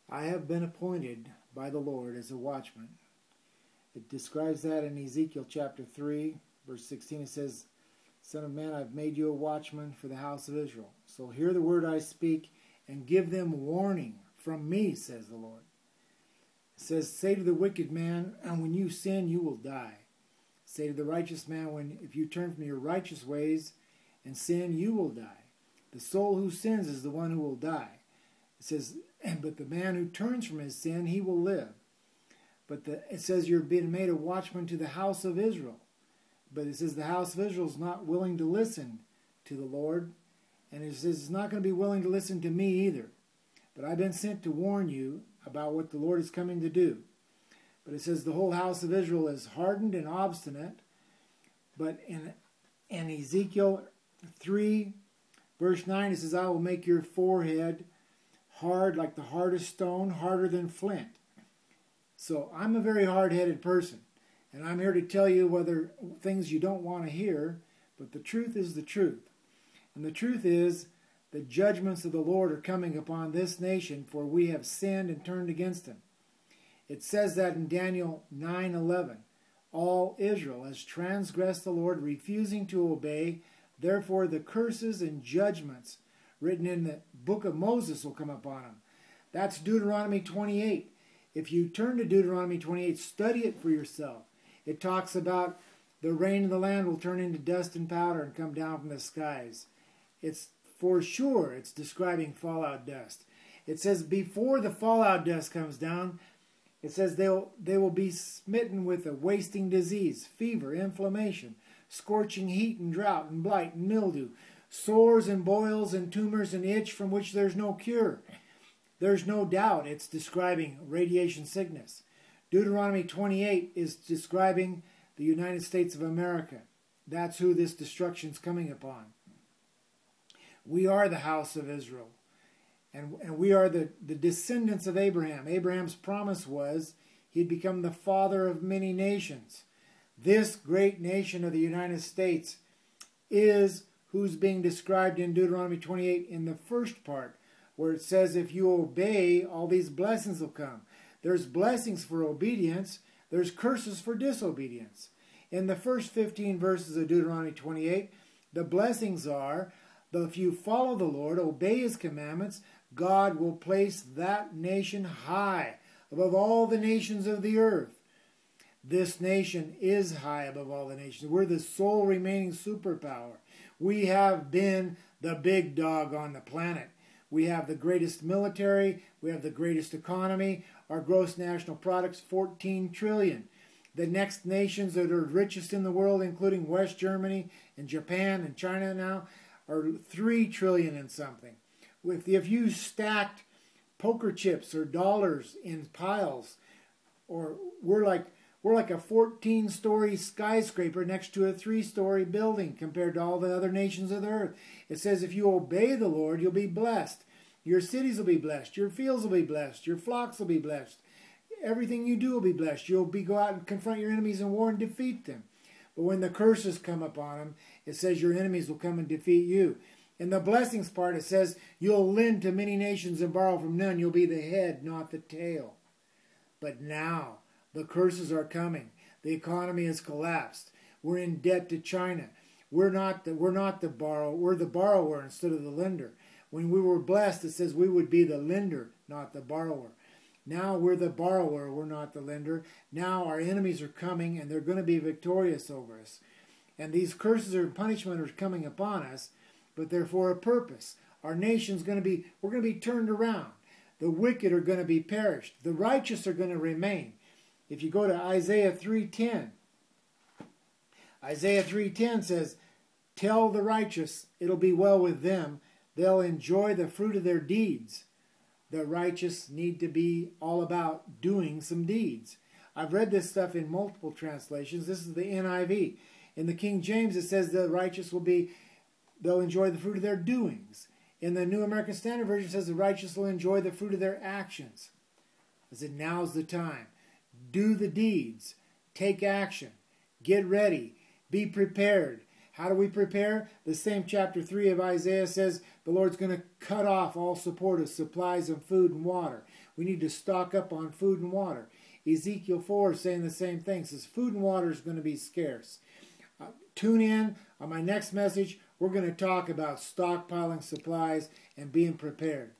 I have been appointed by the Lord as a watchman. It describes that in Ezekiel chapter 3, verse 16. It says, Son of man, I've made you a watchman for the house of Israel. So hear the word I speak and give them warning from me, says the Lord. It says, say to the wicked man, and when you sin, you will die. Say to the righteous man, if you turn from your righteous ways and sin, you will die. The soul who sins is the one who will die. It says, but the man who turns from his sin, he will live. But it says you're being made a watchman to the house of Israel. But it says the house of Israel is not willing to listen to the Lord. And it says it's not going to be willing to listen to me either. But I've been sent to warn you about what the Lord is coming to do. But it says the whole house of Israel is hardened and obstinate. But in Ezekiel 3, verse 9, it says, I will make your forehead hard like the hardest stone, harder than flint. So I'm a very hard-headed person. And I'm here to tell you whether things you don't want to hear, but the truth is the truth. And the truth is the judgments of the Lord are coming upon this nation, for we have sinned and turned against him. It says that in Daniel 9:11. All Israel has transgressed the Lord, refusing to obey. Therefore the curses and judgments written in the book of Moses will come upon them. That's Deuteronomy 28. If you turn to Deuteronomy 28, study it for yourself. It talks about the rain of the land will turn into dust and powder and come down from the skies. It's for sure, it's describing fallout dust. It says before the fallout dust comes down, it says they will be smitten with a wasting disease, fever, inflammation, scorching heat and drought and blight and mildew, sores and boils and tumors and itch from which there's no cure. There's no doubt it's describing radiation sickness. Deuteronomy 28 is describing the United States of America. That's who this destruction's coming upon. We are the house of Israel. And we are the descendants of Abraham. Abraham's promise was he'd become the father of many nations. This great nation of the United States is who's being described in Deuteronomy 28 in the first part, where it says if you obey, all these blessings will come. There's blessings for obedience. There's curses for disobedience. In the first 15 verses of Deuteronomy 28, the blessings are that if you follow the Lord, obey his commandments, God will place that nation high above all the nations of the earth. This nation is high above all the nations. We're the sole remaining superpower. We have been the big dog on the planet. We have the greatest military. We have the greatest economy. Our gross national product's 14 trillion. The next nations that are richest in the world, including West Germany and Japan and China now, are 3 trillion and something. If you stacked poker chips or dollars in piles, or we're like a 14-story skyscraper next to a 3-story building compared to all the other nations of the earth. It says if you obey the Lord, you'll be blessed. Your cities will be blessed. Your fields will be blessed. Your flocks will be blessed. Everything you do will be blessed. You'll go out and confront your enemies in war and defeat them. But when the curses come upon them, it says your enemies will come and defeat you. In the blessings part, it says you'll lend to many nations and borrow from none. You'll be the head, not the tail. But now the curses are coming. The economy has collapsed. We're in debt to China. We're not the borrower. We're the borrower instead of the lender. When we were blessed, it says we would be the lender, not the borrower. Now we're the borrower. We're not the lender. Now our enemies are coming, and they're going to be victorious over us. And these curses and punishment are coming upon us, but they're for a purpose. Our nation's going to be, we're going to be turned around. The wicked are going to be perished. The righteous are going to remain. If you go to Isaiah 3:10, Isaiah 3:10 says, tell the righteous it'll be well with them. They'll enjoy the fruit of their deeds. The righteous need to be all about doing some deeds. I've read this stuff in multiple translations. This is the NIV. In the King James, it says the righteous they'll enjoy the fruit of their doings. In the New American Standard Version, it says the righteous will enjoy the fruit of their actions. I said, now's the time. Do the deeds. Take action. Get ready. Be prepared. How do we prepare? The same chapter 3 of Isaiah says, the Lord's going to cut off all support of supplies of food and water. We need to stock up on food and water. Ezekiel 4 is saying the same thing. It says food and water is going to be scarce. Tune in on my next message. We're going to talk about stockpiling supplies and being prepared.